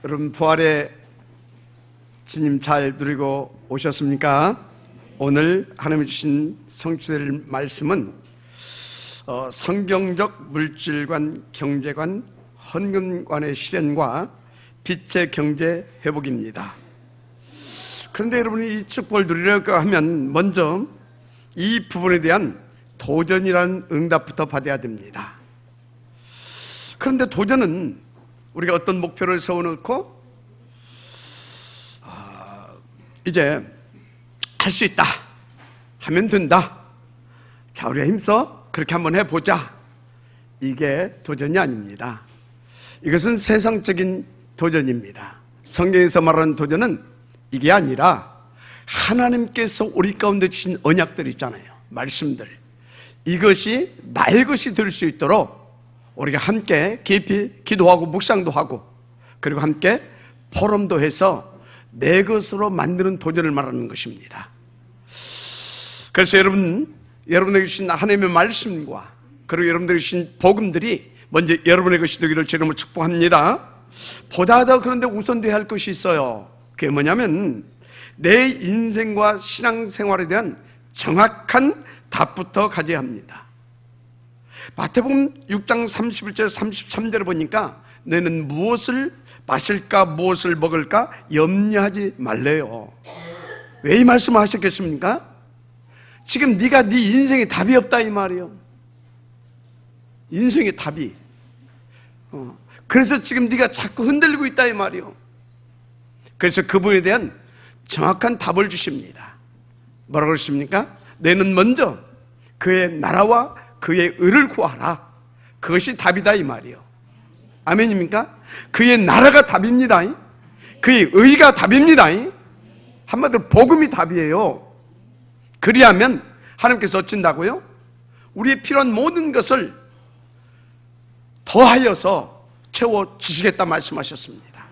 여러분 부활의 주님 잘 누리고 오셨습니까? 오늘 하나님이 주신 성취될 말씀은 성경적 물질관, 경제관, 헌금관의 실현과 빛의 경제 회복입니다. 그런데 여러분이 이 축복을 누리려고 하면 먼저 이 부분에 대한 도전이라는 응답부터 받아야 됩니다. 그런데 도전은 우리가 어떤 목표를 세워놓고 이제 할 수 있다 하면 된다, 자 우리가 힘써 그렇게 한번 해보자, 이게 도전이 아닙니다. 이것은 세상적인 도전입니다. 성경에서 말하는 도전은 이게 아니라 하나님께서 우리 가운데 주신 언약들 있잖아요, 말씀들, 이것이 나의 것이 될 수 있도록 우리가 함께 깊이 기도하고 묵상도 하고, 그리고 함께 포럼도 해서 내 것으로 만드는 도전을 말하는 것입니다. 그래서 여러분에게 주신 하나님의 말씀과 그리고 여러분에게 주신 복음들이 먼저 여러분의 것이 되기를 주님으로 축복합니다. 보다 더 그런데 우선돼야 할 것이 있어요. 그게 뭐냐면 내 인생과 신앙생활에 대한 정확한 답부터 가져야 합니다. 마태복음 6장 31절 33절을 보니까 너는 무엇을 마실까 무엇을 먹을까 염려하지 말래요. 왜 이 말씀을 하셨겠습니까? 지금 네가 네 인생에 답이 없다 이 말이에요. 인생의 답이. 그래서 지금 네가 자꾸 흔들리고 있다 이 말이에요. 그래서 그분에 대한 정확한 답을 주십니다. 뭐라고 그러십니까? 너는 먼저 그의 나라와 그의 의를 구하라. 그것이 답이다 이 말이에요. 아멘입니까? 그의 나라가 답입니다. 그의 의가 답입니다. 한마디로 복음이 답이에요. 그리하면 하나님께서 어쩐다고요? 우리의 필요한 모든 것을 더하여서 채워주시겠다 말씀하셨습니다.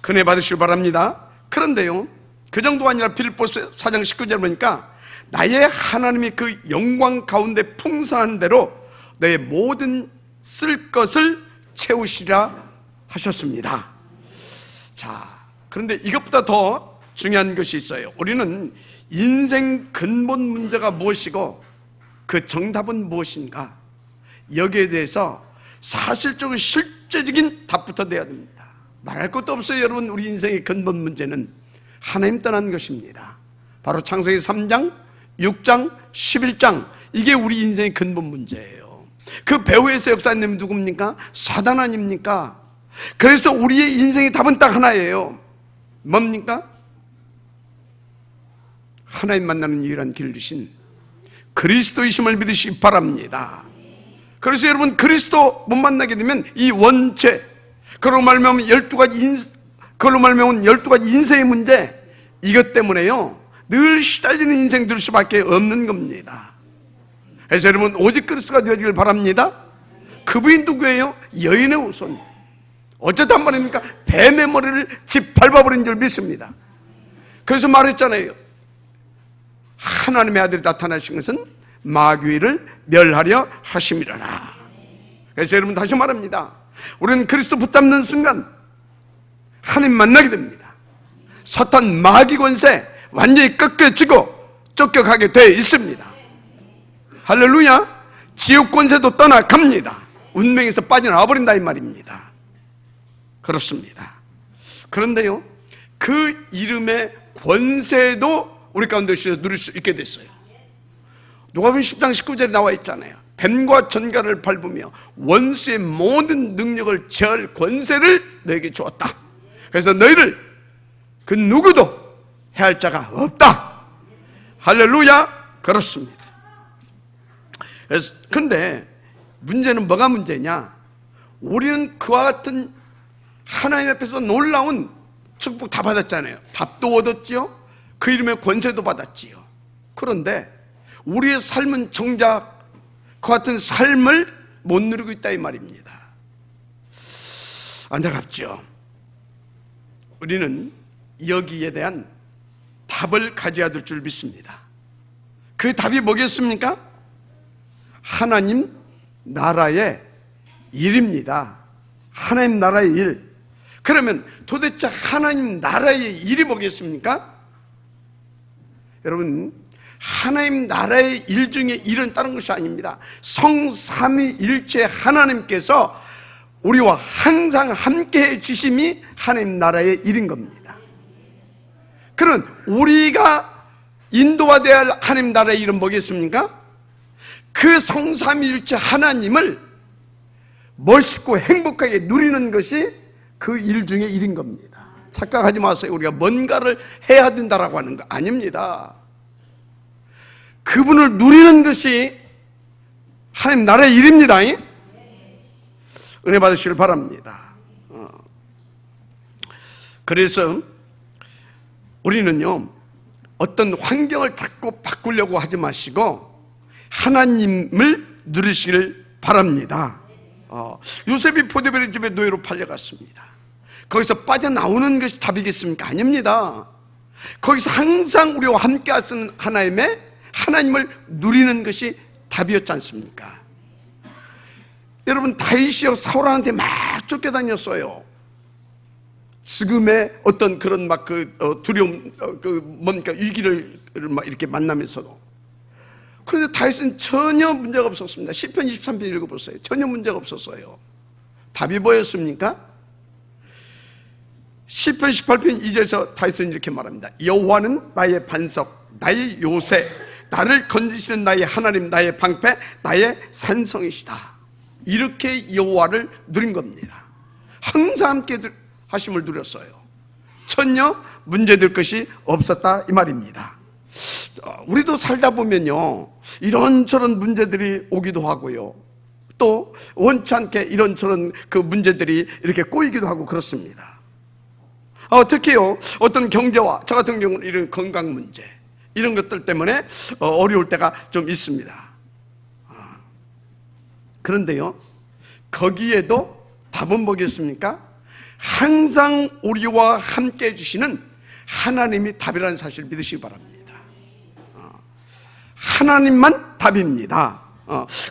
은혜 받으시길 바랍니다. 그런데요, 그 정도가 아니라 빌립보서 4장 19절 보니까 나의 하나님이 그 영광 가운데 풍성한 대로 너의 모든 쓸 것을 채우시라 하셨습니다. 자, 그런데 이것보다 더 중요한 것이 있어요. 우리는 인생 근본 문제가 무엇이고 그 정답은 무엇인가, 여기에 대해서 사실적으로 실제적인 답부터 내야 됩니다. 말할 것도 없어요. 여러분, 우리 인생의 근본 문제는 하나님 떠난 것입니다. 바로 창세기 3장 6장, 11장, 이게 우리 인생의 근본 문제예요. 그 배후에서 역사님이 누굽니까? 사단 아닙니까? 그래서 우리의 인생의 답은 딱 하나예요. 뭡니까? 하나님 만나는 유일한 길을 주신 그리스도이심을 믿으시기 바랍니다. 그래서 여러분, 그리스도 못 만나게 되면 이 원죄, 그걸로 말미암은 12가지 인생의 문제, 이것 때문에요 늘 시달리는 인생 될 수밖에 없는 겁니다. 그래서 여러분, 오직 그리스도가 되어지길 바랍니다. 그분이 누구예요? 여인의 후손. 어쨌든 한 말입니까? 뱀의 머리를 짓밟아버린 줄 믿습니다. 그래서 말했잖아요, 하나님의 아들이 나타나신 것은 마귀를 멸하려 하심이라라. 그래서 여러분, 다시 말합니다, 우리는 그리스도 붙잡는 순간 하나님 만나게 됩니다. 사탄 마귀 권세 완전히 꺾여지고 쫓겨가게 되어 있습니다. 할렐루야. 지옥 권세도 떠나갑니다. 운명에서 빠져나와 버린다 이 말입니다. 그렇습니다. 그런데요, 그 이름의 권세도 우리 가운데 누릴 수 있게 됐어요. 누가복음 10장 19절에 나와 있잖아요. 뱀과 전갈을 밟으며 원수의 모든 능력을 제할 권세를 너에게 주었다. 그래서 너희를 그 누구도 해할 자가 없다. 할렐루야. 그렇습니다. 그런데 문제는 뭐가 문제냐? 우리는 그와 같은 하나님 앞에서 놀라운 축복 다 받았잖아요. 답도 얻었지요, 그 이름의 권세도 받았지요. 그런데 우리의 삶은 정작 그 같은 삶을 못 누리고 있다 이 말입니다. 안타깝죠. 우리는 여기에 대한 답을 가져야 될 줄 믿습니다. 그 답이 뭐겠습니까? 하나님 나라의 일입니다. 하나님 나라의 일. 그러면 도대체 하나님 나라의 일이 뭐겠습니까? 여러분, 하나님 나라의 일 중에 일은 다른 것이 아닙니다. 성삼위일체 하나님께서 우리와 항상 함께해 주심이 하나님 나라의 일인 겁니다. 그럼 우리가 인도받아야 할 하나님 나라의 일은 뭐겠습니까? 그 성삼위일체 하나님을 멋있고 행복하게 누리는 것이 그 일 중에 일인 겁니다. 착각하지 마세요. 우리가 뭔가를 해야 된다라고 하는 거 아닙니다. 그분을 누리는 것이 하나님 나라의 일입니다. 은혜 받으시길 바랍니다. 그래서 우리는요, 어떤 환경을 자꾸 바꾸려고 하지 마시고 하나님을 누리시길 바랍니다. 요셉이 포티바의 집에 노예로 팔려갔습니다. 거기서 빠져나오는 것이 답이겠습니까? 아닙니다. 거기서 항상 우리와 함께 하시는 하나님을 누리는 것이 답이었지 않습니까? 여러분, 다윗이요 사울한테 막 쫓겨다녔어요. 지금의 어떤 그런 막 두려움, 뭔가 위기를 막 이렇게 만나면서도. 그런데 다윗은 전혀 문제가 없었습니다. 시편 23편 읽어보세요. 전혀 문제가 없었어요. 답이 뭐였습니까? 시편 18편 2절에서 다윗은 이렇게 말합니다. 여호와는 나의 반석, 나의 요새, 나를 건지시는 나의 하나님, 나의 방패, 나의 산성이시다. 이렇게 여호와를 누린 겁니다. 항상 함께 하심을 누렸어요. 전혀 문제될 것이 없었다 이 말입니다. 우리도 살다 보면요, 이런저런 문제들이 오기도 하고요, 또 원치 않게 이런저런 그 문제들이 이렇게 꼬이기도 하고 그렇습니다. 특히요, 어떤 경제와 저 같은 경우는 이런 건강 문제, 이런 것들 때문에 어려울 때가 좀 있습니다. 그런데요, 거기에도 답은 뭐겠습니까? 항상 우리와 함께 해주시는 하나님이 답이라는 사실을 믿으시기 바랍니다. 하나님만 답입니다.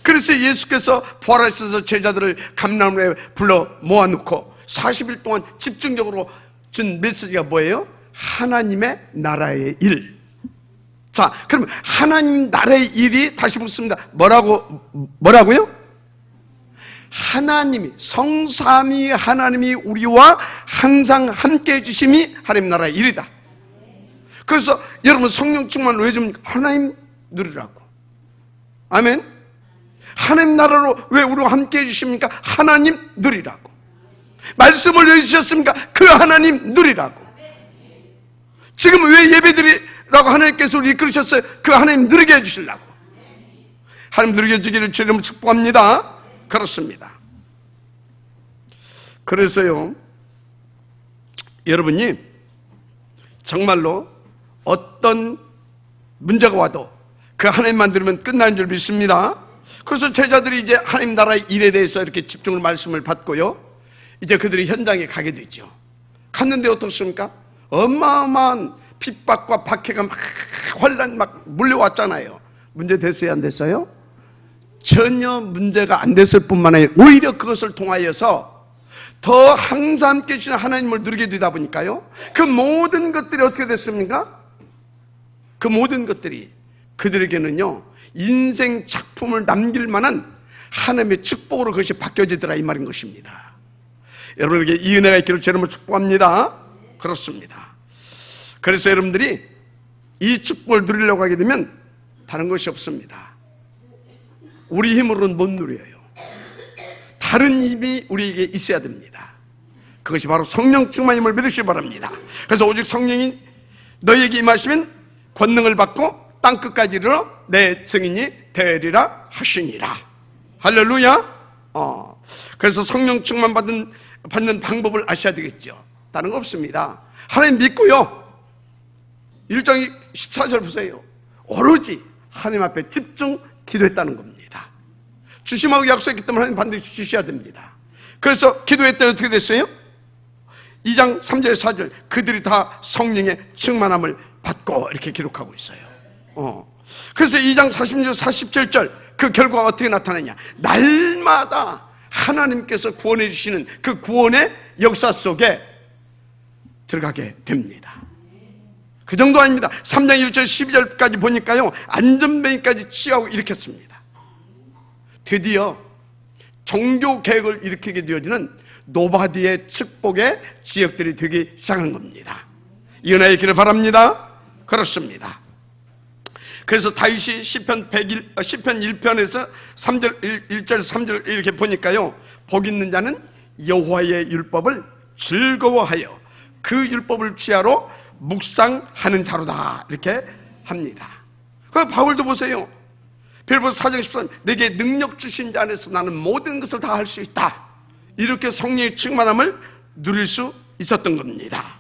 그래서 예수께서 부활하셔서 제자들을 감람원에 불러 모아놓고 40일 동안 집중적으로 준 메시지가 뭐예요? 하나님의 나라의 일. 자, 그럼 하나님 나라의 일이, 다시 묻습니다, 뭐라고요? 하나님이, 성삼위 하나님이 우리와 항상 함께 해주심이 하나님 나라의 일이다. 그래서 여러분, 성령 충만 왜 줍니까? 하나님 누리라고. 아멘. 하나님 나라로 왜 우리와 함께 해주십니까? 하나님 누리라고. 말씀을 왜 주셨습니까? 그 하나님 누리라고. 지금 왜 예배드리라고 하나님께서 우리 이끌으셨어요? 그 하나님 누리게 해주시려고. 하나님 누리게 해주기를 주님을 축복합니다. 그렇습니다. 그래서요, 여러분이 정말로 어떤 문제가 와도 그 하나님만 들으면 끝나는 줄 믿습니다. 그래서 제자들이 이제 하나님 나라의 일에 대해서 이렇게 집중을 말씀을 받고요, 이제 그들이 현장에 가게 되죠. 갔는데 어떻습니까? 어마어마한 핍박과 박해가 막 환란 막 몰려왔잖아요. 문제 됐어요, 안 됐어요? 전혀 문제가 안 됐을 뿐만 아니라 오히려 그것을 통하여서 더 항상 함께 해주시는 하나님을 누리게 되다 보니까요, 그 모든 것들이 어떻게 됐습니까? 그 모든 것들이 그들에게는요, 인생 작품을 남길 만한 하나님의 축복으로 그것이 바뀌어지더라 이 말인 것입니다. 여러분에게 이 은혜가 있기를 주님을 축복합니다. 그렇습니다. 그래서 여러분들이 이 축복을 누리려고 하게 되면 다른 것이 없습니다. 우리 힘으로는 못 누려요. 다른 힘이 우리에게 있어야 됩니다. 그것이 바로 성령 충만임을 믿으시기 바랍니다. 그래서 오직 성령이 너희에게 임하시면 권능을 받고 땅끝까지 이르러 내 증인이 되리라 하시니라. 할렐루야. 그래서 성령 충만 받는 방법을 아셔야 되겠죠. 다른 거 없습니다. 하나님 믿고요, 1장 14절 보세요. 오로지 하나님 앞에 집중 기도했다는 겁니다. 주심하고 약속했기 때문에 하나님 반드시 주셔야 됩니다. 그래서 기도했더니 어떻게 됐어요? 2장 3절 4절 그들이 다 성령의 충만함을 받고 이렇게 기록하고 있어요. 그래서 2장 46, 47절 그 결과가 어떻게 나타나냐? 날마다 하나님께서 구원해 주시는 그 구원의 역사 속에 들어가게 됩니다. 그 정도 아닙니다. 3장 1절 12절까지 보니까요, 안전뱅이까지 취하고 일으켰습니다. 드디어 종교 개혁을 일으키게 되어지는 노바디의 축복의 지역들이 되기 시작한 겁니다. 이 은혜의 길을 바랍니다. 그렇습니다. 그래서 다윗이 시편 1편에서 3절 1절 3절 이렇게 보니까요, 복 있는 자는 여호와의 율법을 즐거워하여 그 율법을 취하러 묵상하는 자로다, 이렇게 합니다. 그 바울도 보세요. 빌립보서 4장 13, 내게 능력 주신 자 안에서 나는 모든 것을 다 할 수 있다, 이렇게 성령의 충만함을 누릴 수 있었던 겁니다.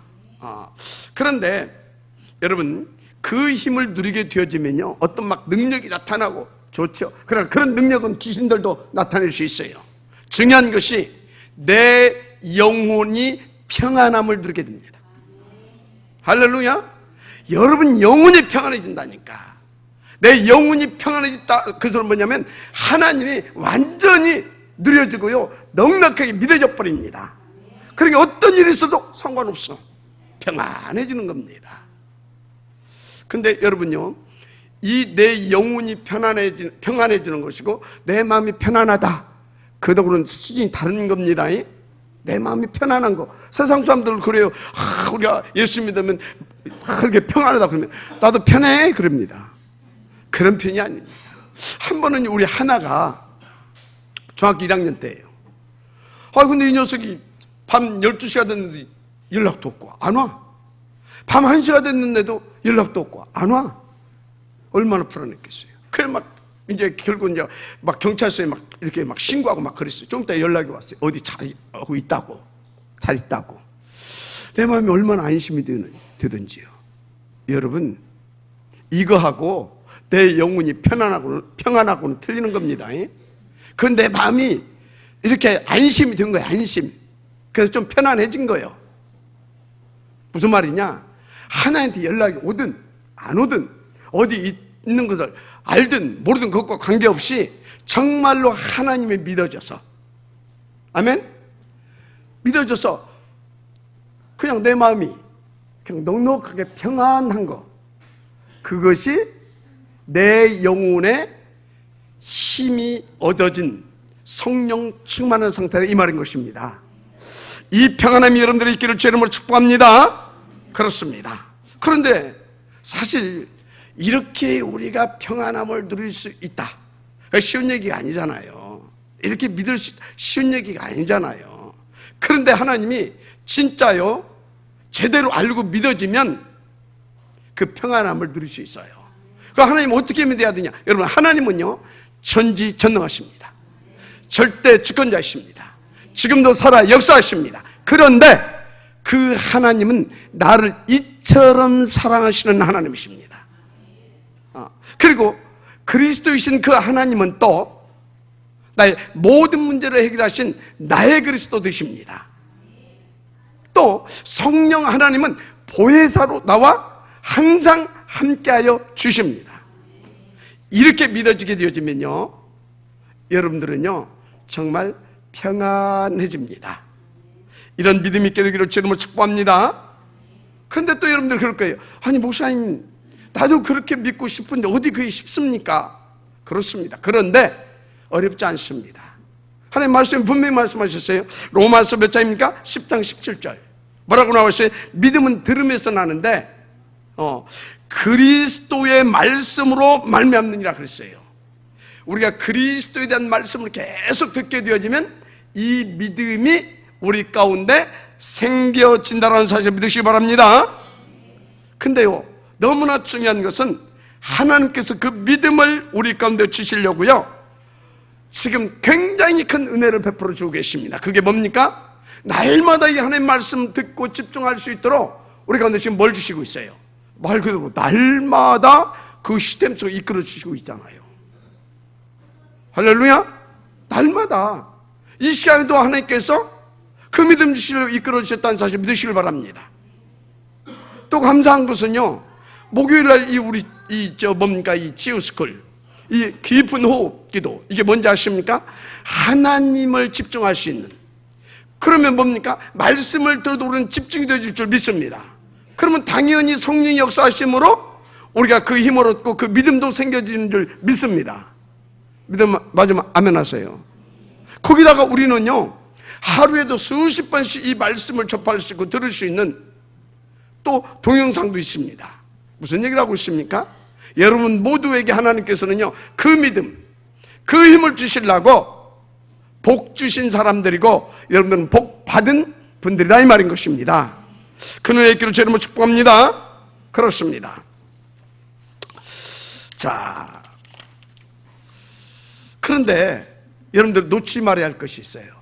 그런데 여러분, 그 힘을 누리게 되어지면요, 어떤 막 능력이 나타나고 좋죠. 그러나 그런 능력은 귀신들도 나타낼 수 있어요. 중요한 것이 내 영혼이 평안함을 누리게 됩니다. 할렐루야. 여러분 영혼이 평안해진다니까. 내 영혼이 평안해졌다, 그 소리는 뭐냐면 하나님이 완전히 누려지고요, 넉넉하게 믿어져 버립니다. 그러니까 어떤 일이 있어도 상관없어, 평안해지는 겁니다. 근데 여러분요, 이 내 영혼이 평안해지는 것이고 내 마음이 편안하다, 그도는 수준이 다른 겁니다. 내 마음이 편안한 거. 세상 사람들 그래요. 우리가 예수 믿으면 그렇게 평안하다 그러면 나도 편해 그럽니다. 그런 편이 아닙니다. 한 번은 우리 하나가 중학교 1학년 때예요. 근데 이 녀석이 밤 12시가 됐는데 연락도 없고 안 와. 밤 1시가 됐는데도 연락도 없고 안 와. 얼마나 불안했겠어요. 그래 막 이제 결국 이제 막 경찰서에 막 이렇게 막 신고하고 막 그랬어요. 좀 이따 연락이 왔어요. 어디 잘 있다고. 내 마음이 얼마나 안심이 되든지요. 여러분, 이거하고 내 영혼이 평안하고는 틀리는 겁니다. 그건 내 마음이 이렇게 안심이 된 거예요. 안심. 그래서 좀 편안해진 거예요. 무슨 말이냐? 하나님한테 연락이 오든 안 오든 어디 있는 것을 알든 모르든 그것과 관계없이 정말로 하나님이 믿어져서, 아멘? 믿어져서 그냥 내 마음이 그냥 넉넉하게 평안한 거, 그것이 내 영혼에 힘이 얻어진 성령 충만한 상태라, 이 말인 것입니다. 이 평안함이 여러분들의 있기를 주의 이름으로 축복합니다. 그렇습니다. 그런데 사실 이렇게 우리가 평안함을 누릴 수 있다, 쉬운 얘기가 아니잖아요. 이렇게 믿을 수 쉬운 얘기가 아니잖아요. 그런데 하나님이 진짜요, 제대로 알고 믿어지면 그 평안함을 누릴 수 있어요. 그 하나님 어떻게 믿어야 되냐? 여러분, 하나님은요 전지전능하십니다. 절대 주권자이십니다. 지금도 살아 역사하십니다. 그런데 그 하나님은 나를 이처럼 사랑하시는 하나님이십니다. 그리고 그리스도이신 그 하나님은 또 나의 모든 문제를 해결하신 나의 그리스도 되십니다. 또 성령 하나님은 보혜사로 나와 항상 함께하여 주십니다. 이렇게 믿어지게 되어지면요, 여러분들은요 정말 평안해집니다. 이런 믿음이 있게 되기를 주님으로 축복합니다. 그런데 또 여러분들 그럴 거예요. 아니 목사님, 나도 그렇게 믿고 싶은데 어디 그게 쉽습니까? 그렇습니다. 그런데 어렵지 않습니다. 하나님 말씀이 분명히 말씀하셨어요. 로마서 몇 장입니까? 10장 17절 뭐라고 나왔어요? 믿음은 들음에서 나는데 그리스도의 말씀으로 말미암느니라 그랬어요. 우리가 그리스도에 대한 말씀을 계속 듣게 되어지면 이 믿음이 우리 가운데 생겨진다는 사실을 믿으시기 바랍니다. 근데요, 너무나 중요한 것은 하나님께서 그 믿음을 우리 가운데 주시려고요, 지금 굉장히 큰 은혜를 베풀어 주고 계십니다. 그게 뭡니까? 날마다 이 하나님 말씀 듣고 집중할 수 있도록 우리 가운데 지금 뭘 주시고 있어요? 말 그대로 날마다 그 시스템 속에 이끌어 주시고 있잖아요. 할렐루야. 날마다 이 시간에도 하나님께서 그 믿음 주시려 이끌어 주셨다는 사실 믿으시길 바랍니다. 또 감사한 것은요, 목요일날 이 치유스쿨, 이 깊은 호흡 기도, 이게 뭔지 아십니까? 하나님을 집중할 수 있는, 그러면 뭡니까? 말씀을 들어도 우리는 집중이 되어질 줄 믿습니다. 그러면 당연히 성령의 역사하심으로 우리가 그 힘을 얻고 그 믿음도 생겨지는 줄 믿습니다. 믿음 맞으면 아멘 하세요. 거기다가 우리는요, 하루에도 수십 번씩 이 말씀을 접할 수 있고 들을 수 있는 또 동영상도 있습니다. 무슨 얘기를 하고 있습니까? 여러분 모두에게 하나님께서는요, 그 믿음, 그 힘을 주시려고 복 주신 사람들이고 여러분들은 복 받은 분들이다 이 말인 것입니다. 그늘의 있기를 제 이름으로 축복합니다. 그렇습니다. 자, 그런데 여러분들 놓치지 말아야 할 것이 있어요.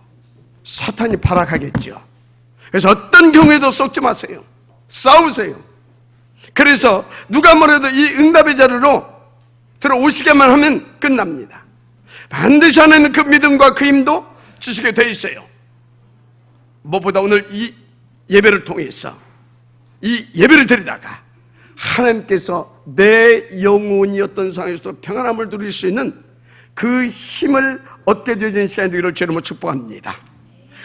사탄이 발악하겠죠. 그래서 어떤 경우에도 속지 마세요. 싸우세요. 그래서 누가 뭐래도 이 응답의 자리로 들어오시게만 하면 끝납니다. 반드시 하나님은 그 믿음과 그 힘도 주시게 돼 있어요. 무엇보다 오늘 이 예배를 통해서 이 예배를 드리다가 하나님께서 내 영혼이 어떤 상황에서도 평안함을 누릴 수 있는 그 힘을 얻게 되어진 시간이 되기를 주님으로 축복합니다.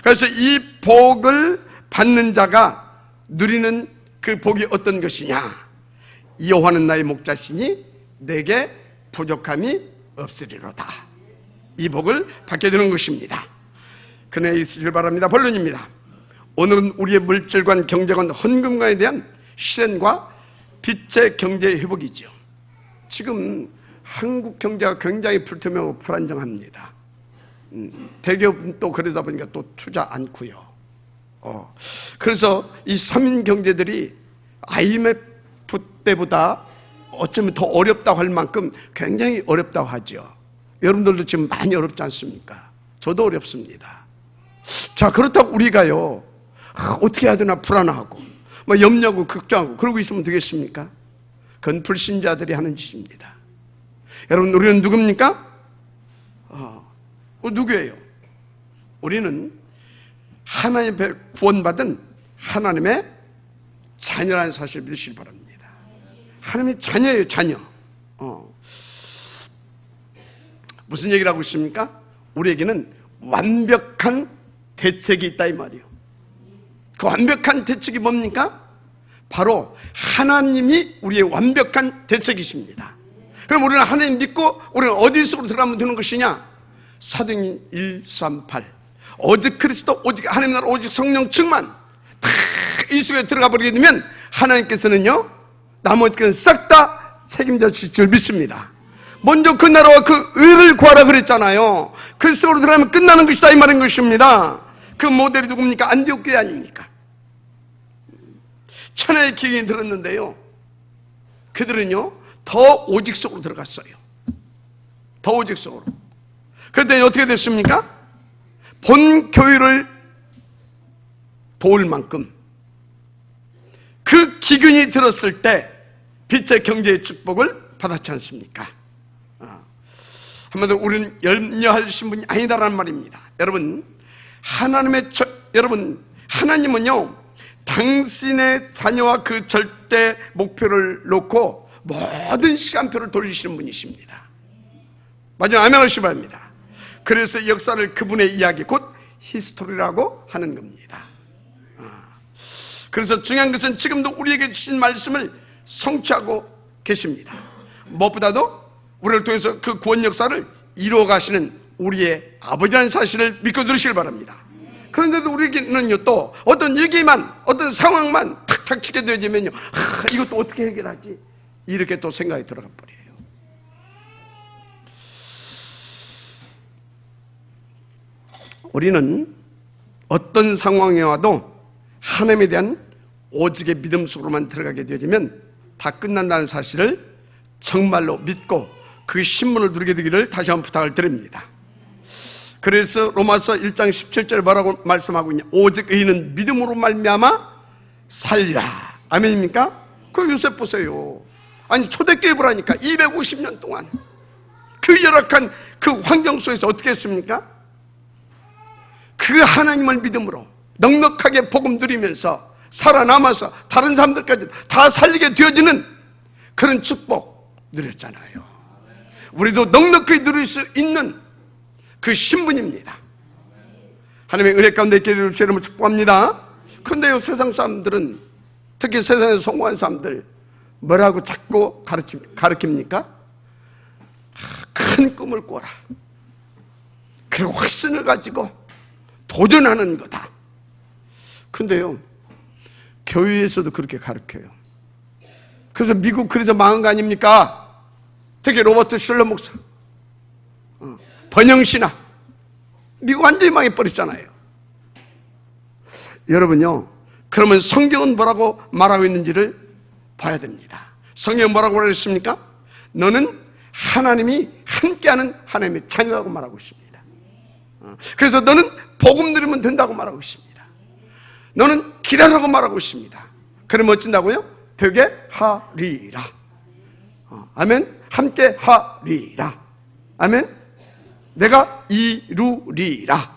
그래서 이 복을 받는 자가 누리는 그 복이 어떤 것이냐? 여호와는 나의 목자시니 내게 부족함이 없으리로다. 이 복을 받게 되는 것입니다. 그네 있으시길 바랍니다. 본론입니다. 오늘은 우리의 물질관, 경제관, 헌금관에 대한 실현과 빛의 경제 회복이죠. 지금 한국 경제가 굉장히 불투명하고 불안정합니다. 대기업은 또 그러다 보니까 또 투자 않고요. 그래서 이 서민 경제들이 IMF 때보다 어쩌면 더 어렵다고 할 만큼 굉장히 어렵다고 하죠. 여러분들도 지금 많이 어렵지 않습니까? 저도 어렵습니다. 자, 그렇다고 우리가요, 어떻게 해야 되나 불안하고 뭐 염려하고 걱정하고 그러고 있으면 되겠습니까? 그건 불신자들이 하는 짓입니다. 여러분, 우리는 누굽니까? 누구예요? 우리는 하나님의 구원받은 하나님의 자녀라는 사실을 믿으시기 바랍니다. 하나님의 자녀예요, 자녀. 무슨 얘기를 하고 있습니까? 우리에게는 완벽한 대책이 있다 이 말이에요. 그 완벽한 대책이 뭡니까? 바로 하나님이 우리의 완벽한 대책이십니다. 그럼 우리는 하나님 믿고 우리는 어디서 들어가면 되는 것이냐? 사도행전 138 오직 그리스도, 오직 하나님 나라, 오직 성령 충만 다 이 속에 들어가 버리게 되면 하나님께서는요, 나머지 것은 싹 다 책임져 주실 줄 믿습니다. 먼저 그 나라와 그 의를 구하라 그랬잖아요. 그 속으로 들어가면 끝나는 것이다 이 말인 것입니다. 그 모델이 누굽니까? 안디옥 교회 아닙니까? 천하의 기경이 들었는데요, 그들은요 더 오직 속으로 들어갔어요. 더 오직 속으로. 그랬더니 어떻게 됐습니까? 본 교회를 도울 만큼 그 기근이 들었을 때 빛의 경제의 축복을 받았지 않습니까? 한마디로 우리는 염려할 신분이 아니다라는 말입니다. 여러분, 여러분, 하나님은요, 당신의 자녀와 그 절대 목표를 놓고 모든 시간표를 돌리시는 분이십니다. 마지막 아멘 하시기 바랍니다. 그래서 역사를 그분의 이야기, 곧 히스토리라고 하는 겁니다. 그래서 중요한 것은 지금도 우리에게 주신 말씀을 성취하고 계십니다. 무엇보다도 우리를 통해서 그 구원 역사를 이루어 가시는 우리의 아버지라는 사실을 믿고 들으시길 바랍니다. 그런데도 우리에게는요, 또 어떤 얘기만, 어떤 상황만 탁탁 치게 되어지면요, 이것도 어떻게 해결하지? 이렇게 또 생각이 들어가 버려요. 우리는 어떤 상황에 와도 하나님에 대한 오직의 믿음 속으로만 들어가게 되어지면 다 끝난다는 사실을 정말로 믿고 그 신문을 누리게 되기를 다시 한번 부탁을 드립니다. 그래서 로마서 1장 17절에 뭐라고 말씀하고 있냐? 오직 의인은 믿음으로 말미암아 살리라. 아멘입니까? 그 요셉 보세요. 아니 초대교회 보라니까 250년 동안 그 열악한 그 환경 속에서 어떻게 했습니까? 그 하나님을 믿음으로 넉넉하게 복음 누리면서 살아남아서 다른 사람들까지 다 살리게 되어지는 그런 축복 누렸잖아요. 우리도 넉넉히 누릴 수 있는 그 신분입니다. 하나님의 은혜 가운데 있게 되기를 주님으로 축복합니다. 그런데요, 세상 사람들은, 특히 세상에 성공한 사람들 뭐라고 자꾸 가르칩니까? 큰 꿈을 꿔라. 그리고 확신을 가지고 도전하는 거다. 근데요, 교회에서도 그렇게 가르쳐요. 그래서 미국 그래서 망한 거 아닙니까? 특히 로버트 슐러 목사, 번영신학, 미국 완전히 망해버렸잖아요. 여러분요, 그러면 성경은 뭐라고 말하고 있는지를 봐야 됩니다. 성경은 뭐라고 말했습니까? 너는 하나님이 함께하는 하나님의 자녀라고 말하고 있습니다. 그래서 너는 복음 누리면 된다고 말하고 있습니다. 너는 기다라고 말하고 있습니다. 그러면 어쩐다고요? 되게 하리라. 아멘. 함께 하리라. 아멘. 내가 이루리라.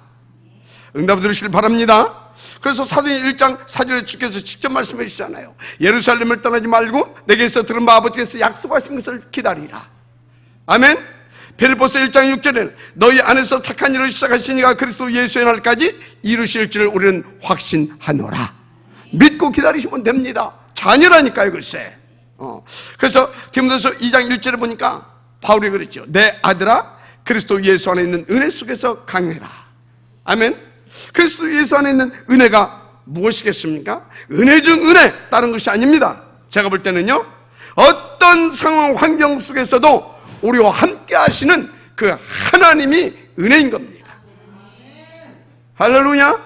응답 들으시길 바랍니다. 그래서 사도행전 1장 4절에 주께서 직접 말씀해 주시잖아요. 예루살렘을 떠나지 말고 내게서 들은 바 아버지께서 약속하신 것을 기다리라. 아멘. 빌립보서 1장 6절에는 너희 안에서 착한 일을 시작하시니가 그리스도 예수의 날까지 이루실 줄 우리는 확신하노라. 믿고 기다리시면 됩니다. 자녀라니까요, 글쎄. 그래서 디모데서 2장 1절에 보니까 바울이 그랬죠. 내 아들아, 그리스도 예수 안에 있는 은혜 속에서 강해라. 아멘. 그리스도 예수 안에 있는 은혜가 무엇이겠습니까? 은혜 중 은혜, 다른 것이 아닙니다. 제가 볼 때는요, 어떤 상황 환경 속에서도 우리와 함께 하시는 그 하나님이 은혜인 겁니다. 할렐루야.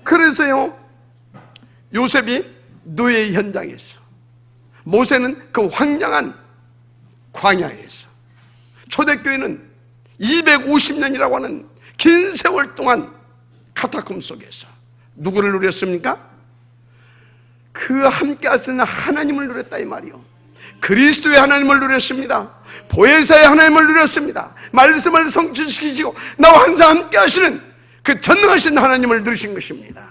그래서요, 요셉이 노예 현장에서, 모세는 그 황량한 광야에서, 초대교회는 250년이라고 하는 긴 세월 동안 카타콤 속에서 누구를 누렸습니까? 그 함께 하시는 하나님을 누렸다 이 말이요. 그리스도의 하나님을 누렸습니다. 보혜사의 하나님을 누렸습니다. 말씀을 성취시키시고 나와 항상 함께 하시는 그 전능하신 하나님을 누리신 것입니다.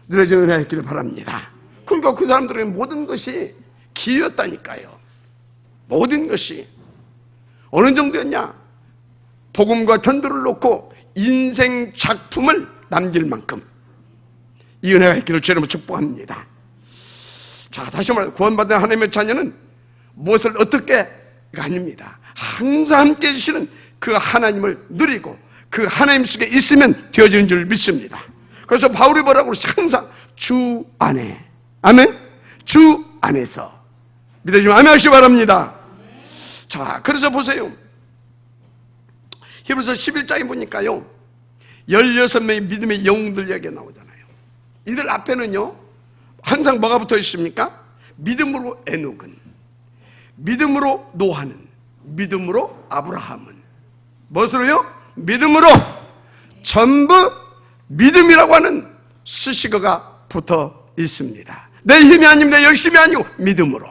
누려진 은혜가 있기를 바랍니다. 그러니까 그 사람들에게 모든 것이 기회였다니까요. 모든 것이 어느 정도였냐? 복음과 전도를 놓고 인생 작품을 남길 만큼 이 은혜가 있기를 주님으로 축복합니다. 자, 다시 말해, 구원받은 하나님의 자녀는 무엇을 어떻게 아닙니다. 항상 함께 해주시는 그 하나님을 누리고 그 하나님 속에 있으면 되어지는 줄 믿습니다. 그래서 바울이 뭐라고 그러지? 항상 주 안에, 아멘. 주 안에서 믿어주면 아멘 하시기 바랍니다. 자, 그래서 보세요. 히브리서 11장에 보니까요, 16명의 믿음의 영웅들 이야기가 나오잖아요. 이들 앞에는요, 항상 뭐가 붙어 있습니까? 믿음으로 에녹은, 믿음으로 노아는, 믿음으로 아브라함은, 무엇으로요? 믿음으로. 전부 믿음이라고 하는 수식어가 붙어 있습니다. 내 힘이 아니면 내 열심이 아니고 믿음으로.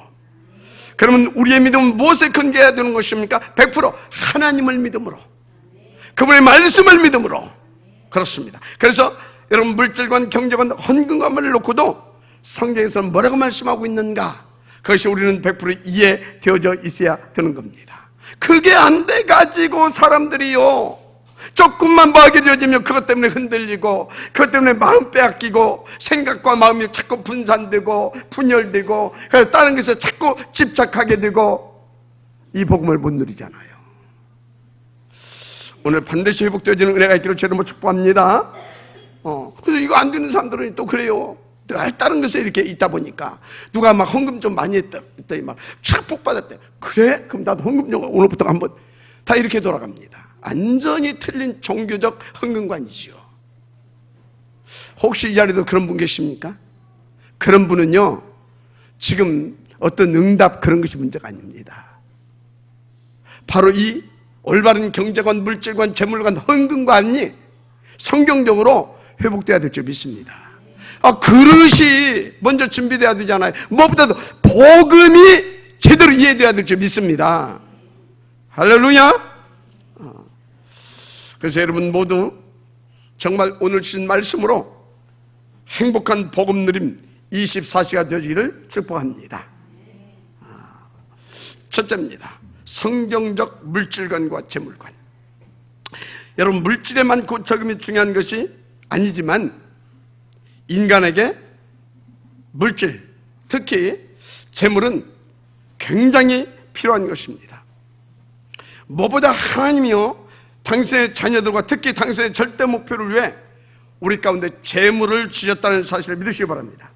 그러면 우리의 믿음은 무엇에 근거해야 되는 것입니까? 100% 하나님을 믿음으로, 그분의 말씀을 믿음으로. 그렇습니다. 그래서 여러분, 물질관, 경제관, 헌금관을 놓고도 성경에서는 뭐라고 말씀하고 있는가? 그것이 우리는 100% 이해되어져 있어야 되는 겁니다. 그게 안 돼가지고 사람들이요, 조금만 뭐 하게 되어지면 그것 때문에 흔들리고, 그것 때문에 마음 빼앗기고, 생각과 마음이 자꾸 분산되고 분열되고, 그래서 다른 것에 자꾸 집착하게 되고 이 복음을 못 누리잖아요. 오늘 반드시 회복되어지는 은혜가 있기를 주님으로 축복합니다. 그래서 이거 안 되는 사람들은 또 그래요. 다른 것에 이렇게 있다 보니까 누가 막 헌금 좀 많이 했더니 막 축복받았대. 그래? 그럼 나도 헌금 좀 오늘부터 한번, 다 이렇게 돌아갑니다. 완전히 틀린 종교적 헌금관이지요. 혹시 이 자리에도 그런 분 계십니까? 그런 분은요, 지금 어떤 응답 그런 것이 문제가 아닙니다. 바로 이 올바른 경제관, 물질관, 재물관, 헌금관이 성경적으로 회복돼야 될 줄 믿습니다. 그릇이 먼저 준비돼야 되잖아요. 무엇보다도 복음이 제대로 이해돼야 될 줄 믿습니다. 할렐루야. 그래서 여러분 모두 정말 오늘 주신 말씀으로 행복한 복음 누림 24시가 되기를 축복합니다. 첫째입니다. 성경적 물질관과 재물관. 여러분, 물질에 많고 적음이 중요한 것이 아니지만 인간에게 물질, 특히 재물은 굉장히 필요한 것입니다. 무엇보다 하나님이요, 당신의 자녀들과 특히 당신의 절대 목표를 위해 우리 가운데 재물을 주셨다는 사실을 믿으시기 바랍니다.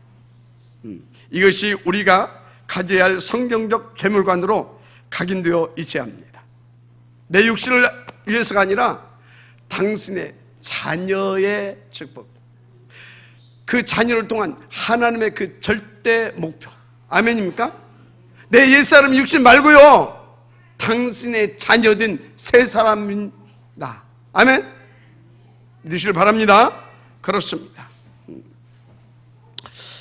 이것이 우리가 가져야 할 성경적 재물관으로 각인되어 있어야 합니다. 내 육신을 위해서가 아니라 당신의 자녀의 축복, 그 자녀를 통한 하나님의 그 절대 목표. 아멘입니까? 내 옛사람 육신 말고요, 당신의 자녀된 새 사람이다. 아멘? 믿으시길 바랍니다. 그렇습니다.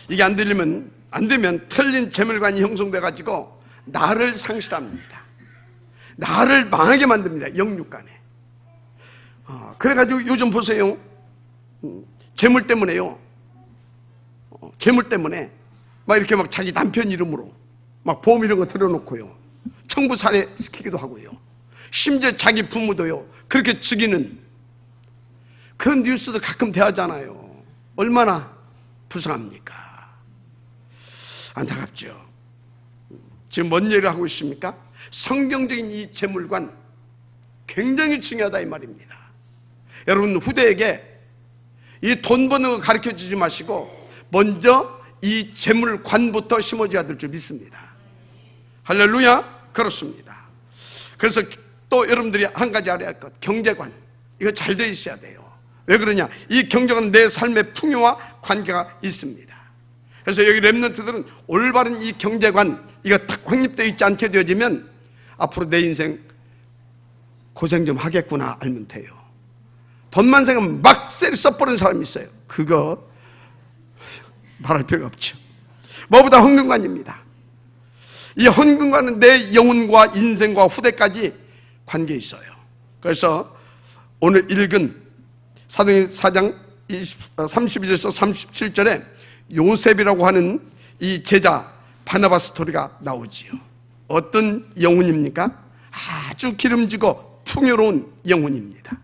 이게 안 되면 틀린 재물관이 형성돼 가지고 나를 상실합니다. 나를 망하게 만듭니다. 영육간에. 그래가지고 요즘 보세요. 재물 때문에 막 이렇게 막 자기 남편 이름으로 막 보험 이런 거 들어놓고요, 청부 살해 시키기도 하고요, 심지어 자기 부모도요 그렇게 죽이는 그런 뉴스도 가끔 대하잖아요. 얼마나 불쌍합니까? 안타깝죠. 지금 뭔 얘기를 하고 있습니까? 성경적인 이 재물관 굉장히 중요하다 이 말입니다. 여러분, 후대에게 이 돈 버는 거 가르쳐 주지 마시고 먼저 이 재물관부터 심어줘야 될 줄 믿습니다. 할렐루야. 그렇습니다. 그래서 또 여러분들이 한 가지 알아야 할 것, 경제관. 이거 잘 돼 있어야 돼요. 왜 그러냐? 이 경제관 내 삶의 풍요와 관계가 있습니다. 그래서 여기 렘넌트들은 올바른 이 경제관, 이거 딱 확립되어 있지 않게 되어지면 앞으로 내 인생 고생 좀 하겠구나 알면 돼요. 돈만 생각하면 막 쎄리 써버리는 사람이 있어요. 그거 말할 필요가 없죠. 뭐보다 헌금관입니다. 이 헌금관은 내 영혼과 인생과 후대까지 관계 있어요. 그래서 오늘 읽은 사도행전 4장 32절에서 37절에 요셉이라고 하는 이 제자 바나바 스토리가 나오지요. 어떤 영혼입니까? 아주 기름지고 풍요로운 영혼입니다.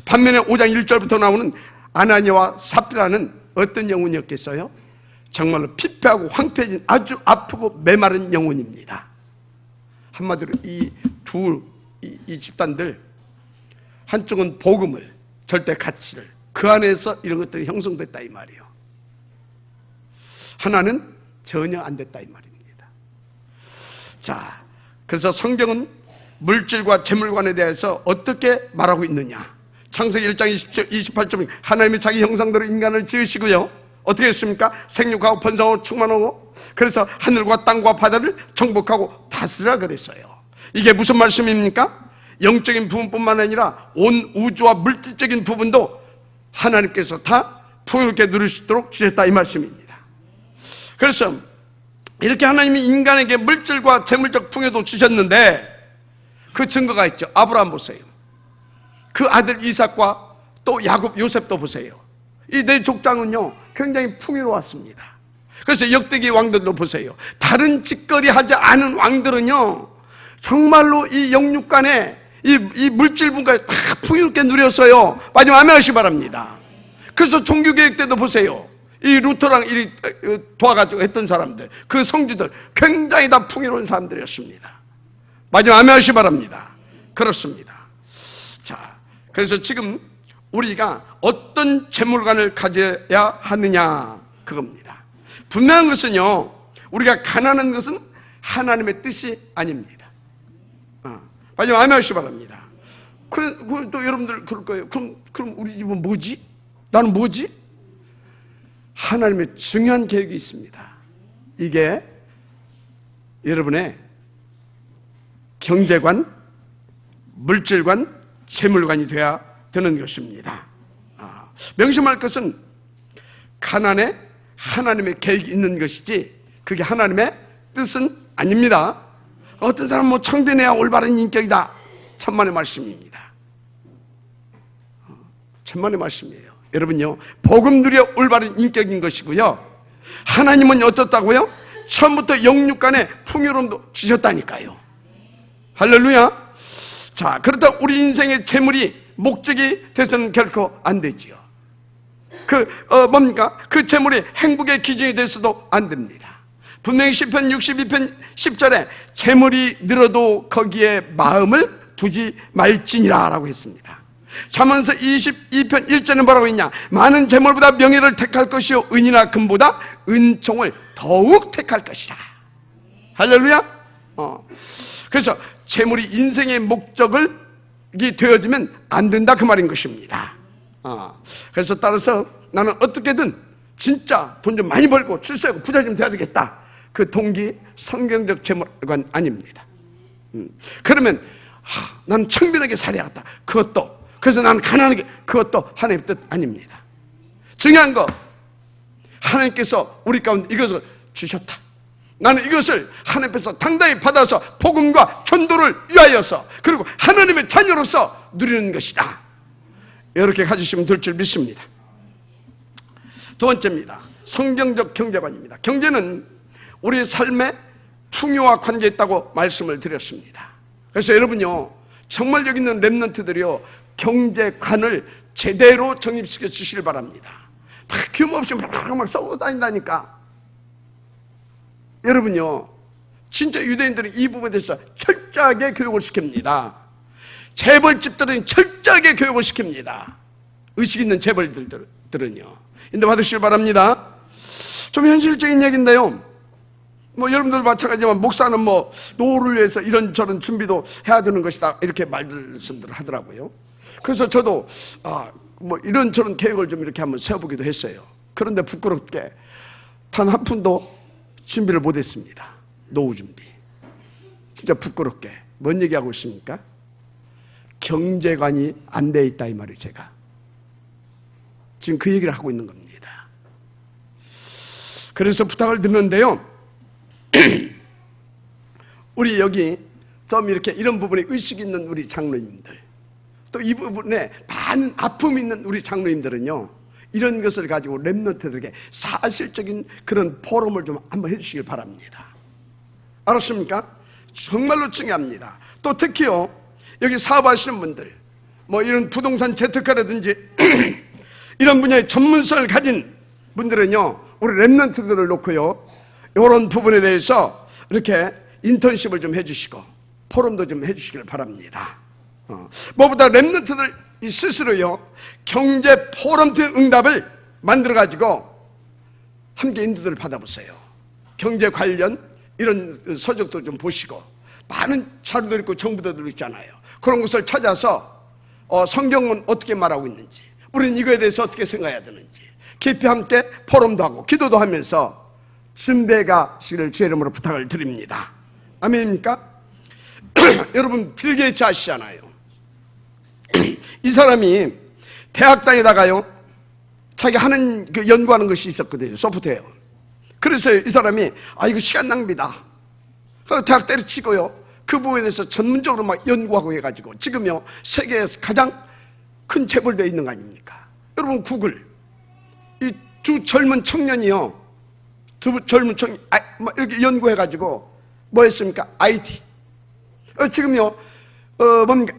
반면에 5장 1절부터 나오는 아나니아와 삽비라는 어떤 영혼이었겠어요? 정말로 피폐하고 황폐해진 아주 아프고 메마른 영혼입니다. 한마디로 이 집단들, 한쪽은 복음을, 절대 가치를, 그 안에서 이런 것들이 형성됐다 이 말이에요. 하나는 전혀 안 됐다 이 말입니다. 자, 그래서 성경은 물질과 재물관에 대해서 어떻게 말하고 있느냐? 창세기 1장 28절, 하나님이 자기 형상대로 인간을 지으시고요, 어떻게 했습니까? 생육하고 번성하고 충만하고, 그래서 하늘과 땅과 바다를 정복하고 다스리라 그랬어요. 이게 무슨 말씀입니까? 영적인 부분뿐만 아니라 온 우주와 물질적인 부분도 하나님께서 다 풍요롭게 누릴 수 있도록 주셨다 이 말씀입니다. 그래서 이렇게 하나님이 인간에게 물질과 재물적 풍요도 주셨는데 그 증거가 있죠. 아브라함 보세요. 그 아들 이삭과 또 야곱, 요셉도 보세요. 이 네 족장은요 굉장히 풍요로웠습니다. 그래서 역대기 왕들도 보세요. 다른 짓거리 하지 않은 왕들은요 정말로 이 영육간에 이 물질 분과에 다 풍요롭게 누렸어요. 마지막 아멘 하시기 바랍니다. 그래서 종교개혁 때도 보세요. 이 루터랑 도와가지고 했던 사람들, 그 성주들 굉장히 다 풍요로운 사람들이었습니다. 마지막 아멘 하시기 바랍니다. 그렇습니다. 자, 그래서 지금 우리가 어떤 재물관을 가져야 하느냐 그겁니다. 분명한 것은요, 우리가 가난한 것은 하나님의 뜻이 아닙니다. 마지막 아멘 하시기 바랍니다. 그래, 또 여러분들 그럴 거예요. 그럼 우리 집은 뭐지? 나는 뭐지? 하나님의 중요한 계획이 있습니다. 이게 여러분의 경제관, 물질관, 재물관이 되어야 되는 것입니다. 명심할 것은 가난에 하나님의 계획이 있는 것이지 그게 하나님의 뜻은 아닙니다. 어떤 사람은 뭐 청빈해야 올바른 인격이다. 천만의 말씀입니다. 천만의 말씀이에요. 여러분요, 복음 누려 올바른 인격인 것이고요, 하나님은 어떻다고요? 처음부터 영육간에 풍요로움도 주셨다니까요. 할렐루야. 자, 그렇다 우리 인생의 재물이 목적이 돼서는 결코 안 되지요. 그 재물이 행복의 기준이 돼서도 안 됩니다. 분명히 시편 62편 10절에 재물이 늘어도 거기에 마음을 두지 말지니라 라고 했습니다. 잠언서 22편 1절은 뭐라고 했냐? 많은 재물보다 명예를 택할 것이요 은이나 금보다 은총을 더욱 택할 것이다. 할렐루야. 그래서 재물이 인생의 목적이 되어지면 안 된다 그 말인 것입니다. 그래서 따라서 나는 어떻게든 진짜 돈 좀 많이 벌고 출세하고 부자 좀 돼야 되겠다, 그 동기 성경적 재물관 아닙니다. 그러면 나는 청빈하게 살아야겠다, 그것도, 그래서 나는 가난하게, 그것도 하나님의 뜻 아닙니다. 중요한 거, 하나님께서 우리 가운데 이것을 주셨다, 나는 이것을 하나님께서 당당히 받아서 복음과 전도를 위하여서 그리고 하나님의 자녀로서 누리는 것이다, 이렇게 가지시면 될 줄 믿습니다. 두 번째입니다. 성경적 경제관입니다. 경제는 우리 삶의 풍요와 관계있다고 말씀을 드렸습니다. 그래서 여러분요, 정말 여기 있는 렘넌트들이요, 경제관을 제대로 정립시켜 주시길 바랍니다. 막 규모 없이 막 쏘고 다닌다니까. 여러분요, 진짜 유대인들은 이 부분에 대해서 철저하게 교육을 시킵니다. 재벌집들은 철저하게 교육을 시킵니다. 의식 있는 재벌들은요. 인도 받으시길 바랍니다. 좀 현실적인 얘기인데요, 여러분들 마찬가지지만 목사는 노후를 위해서 이런저런 준비도 해야 되는 것이다, 이렇게 말씀들을 하더라고요. 그래서 저도 이런저런 계획을 좀 이렇게 한번 세워보기도 했어요. 그런데 부끄럽게 단 한 푼도 준비를 못했습니다. 노후 준비. 진짜 부끄럽게. 뭔 얘기하고 있습니까? 경제관이 안 돼 있다 이 말이에요. 제가 지금 그 얘기를 하고 있는 겁니다. 그래서 부탁을 드렸는데요, 우리 여기 좀 이렇게 이런 부분에 의식 있는 우리 장로님들, 또 이 부분에 많은 아픔이 있는 우리 장로님들은요, 이런 것을 가지고 렘넌트들에게 사실적인 그런 포럼을 좀 한번 해주시길 바랍니다. 알았습니까? 정말로 중요합니다. 또 특히요, 여기 사업하시는 분들, 이런 부동산 재테크라든지 이런 분야의 전문성을 가진 분들은요, 우리 렘넌트들을 놓고요, 이런 부분에 대해서 이렇게 인턴십을 좀 해주시고 포럼도 좀 해주시길 바랍니다. 무엇보다 렘넌트들 스스로요, 경제 포럼 등 응답을 만들어가지고 함께 인도를 받아보세요. 경제 관련 이런 서적도 좀 보시고, 많은 자료도 있고 정보도 있잖아요. 그런 것을 찾아서 성경은 어떻게 말하고 있는지, 우리는 이거에 대해서 어떻게 생각해야 되는지 깊이 함께 포럼도 하고 기도도 하면서 준비가시기를 주의 이름으로 부탁을 드립니다. 아멘입니까? 여러분, 빌 게이츠 아시잖아요. 이 사람이 대학 다니다가요, 자기 하는 연구하는 것이 있었거든요. 소프트웨어. 그래서 이 사람이 이거 시간 낭비다, 그래서 대학 때려치고요, 그 부분에 대해서 전문적으로 막 연구하고 해가지고 지금요 세계에서 가장 큰 재벌되어 있는 거 아닙니까? 여러분, 구글, 이 두 젊은 청년이요, 이렇게 연구해가지고 뭐 했습니까? IT. 지금요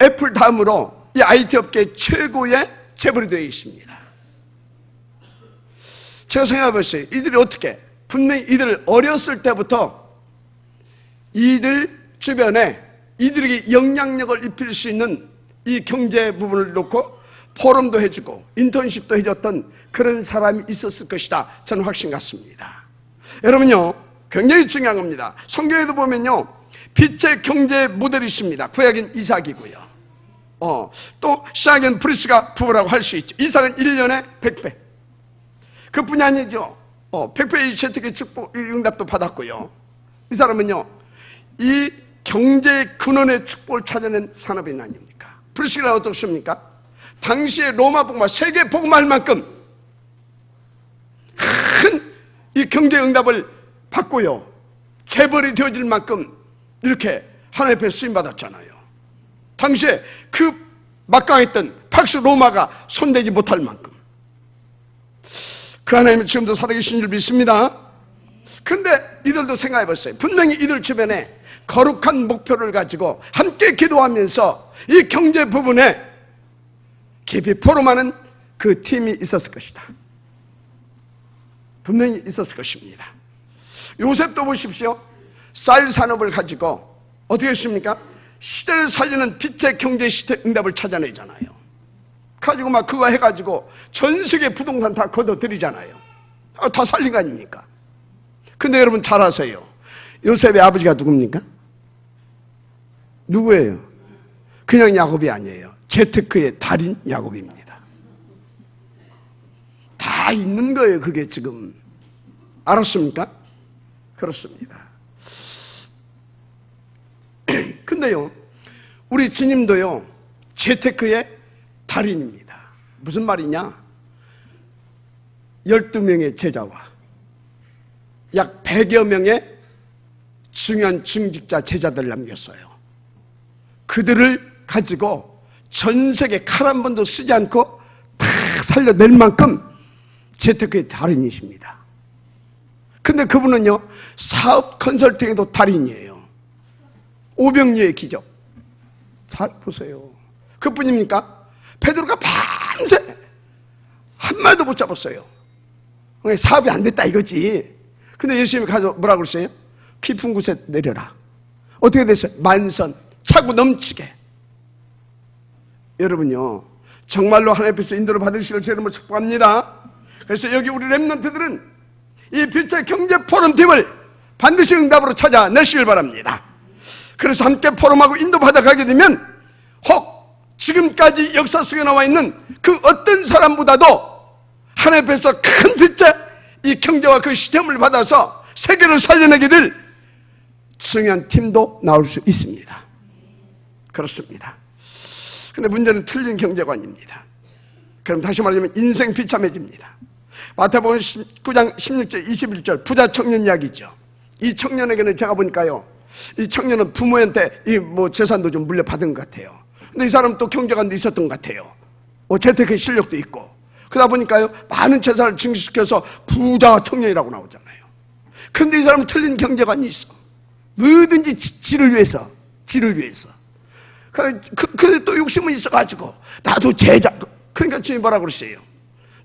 애플 다음으로 이 IT 업계 최고의 재벌이 되어 있습니다. 제가 생각해봤어요. 이들이 어떻게, 분명히 이들 어렸을 때부터 이들 주변에 이들에게 영향력을 입힐 수 있는 이 경제 부분을 놓고 포럼도 해주고 인턴십도 해줬던 그런 사람이 있었을 것이다, 저는 확신 갖습니다. 여러분요, 굉장히 중요한 겁니다. 성경에도 보면요, 빛의 경제 모델이 있습니다. 구약엔 이삭이고요, 또 시작엔 브리스가 부부라고 할 수 있죠. 이삭은 1년에 100배, 그뿐이 아니죠. 100배의 재테크 축복 응답도 받았고요. 이 사람은요, 이 경제 근원의 축복을 찾아낸 산업인 아닙니까? 브리스가 어떻습니까? 당시에 로마 복음화, 세계 복음화할 만큼 큰 이 경제 응답을 받고요, 재벌이 되어질 만큼 이렇게 하나님 앞에 쓰임 받았잖아요. 당시에 그 막강했던 박스 로마가 손대지 못할 만큼 그 하나님은 지금도 살아계신 줄 믿습니다. 그런데 이들도 생각해 봤어요. 분명히 이들 주변에 거룩한 목표를 가지고 함께 기도하면서 이 경제 부분에 깊이 포럼하는 그 팀이 있었을 것이다. 분명히 있었을 것입니다. 요셉도 보십시오. 쌀 산업을 가지고 어떻게 했습니까? 시대를 살리는 빛의 경제 시대 응답을 찾아내잖아요. 가지고 막 그거 해가지고 전 세계 부동산 다 걷어들이잖아요. 다 살린 거 아닙니까? 근데 여러분 잘 아세요. 요셉의 아버지가 누굽니까? 누구예요? 그냥 야곱이 아니에요. 재테크의 달인 야곱입니다. 다 있는 거예요. 그게 지금. 알았습니까? 그렇습니다. 근데요, 우리 주님도요, 재테크의 달인입니다. 무슨 말이냐? 12명의 제자와 약 100여 명의 중요한 중직자 제자들을 남겼어요. 그들을 가지고 전 세계 칼 한 번도 쓰지 않고 다 살려낼 만큼 재테크의 달인이십니다. 근데 그분은요, 사업 컨설팅에도 달인이에요. 오병이어의 기적. 잘 보세요. 그뿐입니까? 베드로가 밤새 한 마디도 못 잡았어요. 사업이 안 됐다 이거지. 근데 예수님이 가서 뭐라고 그랬어요? 깊은 곳에 내려라. 어떻게 됐어요? 만선, 차고 넘치게. 여러분요, 정말로 하나님 앞에서 인도를 받으시길 제 이름으로 축복합니다. 그래서 여기 우리 렘넌트들은 이 빛의 경제 포럼 팀을 반드시 응답으로 찾아내시길 바랍니다. 그래서 함께 포럼하고 인도받아 가게 되면 혹 지금까지 역사 속에 나와 있는 그 어떤 사람보다도 하나님 앞에서 큰 빛의 이 경제와 그 시스템을 받아서 세계를 살려내게 될 중요한 팀도 나올 수 있습니다. 그렇습니다. 근데 문제는 틀린 경제관입니다. 그럼 다시 말하자면 인생 비참해집니다. 마태복음 19장 16절 21절 부자 청년 이야기죠. 이 청년에게는 제가 보니까요, 이 청년은 부모한테 재산도 좀 물려받은 것 같아요. 근데 이 사람은 또 경제관도 있었던 것 같아요. 재테크의 실력도 있고. 그러다 보니까요, 많은 재산을 증식시켜서 부자 청년이라고 나오잖아요. 그런데 이 사람은 틀린 경제관이 있어. 뭐든지 지를 위해서. 그런데 또 욕심은 있어가지고 나도 제자. 그러니까 주님 뭐라고 그러세요?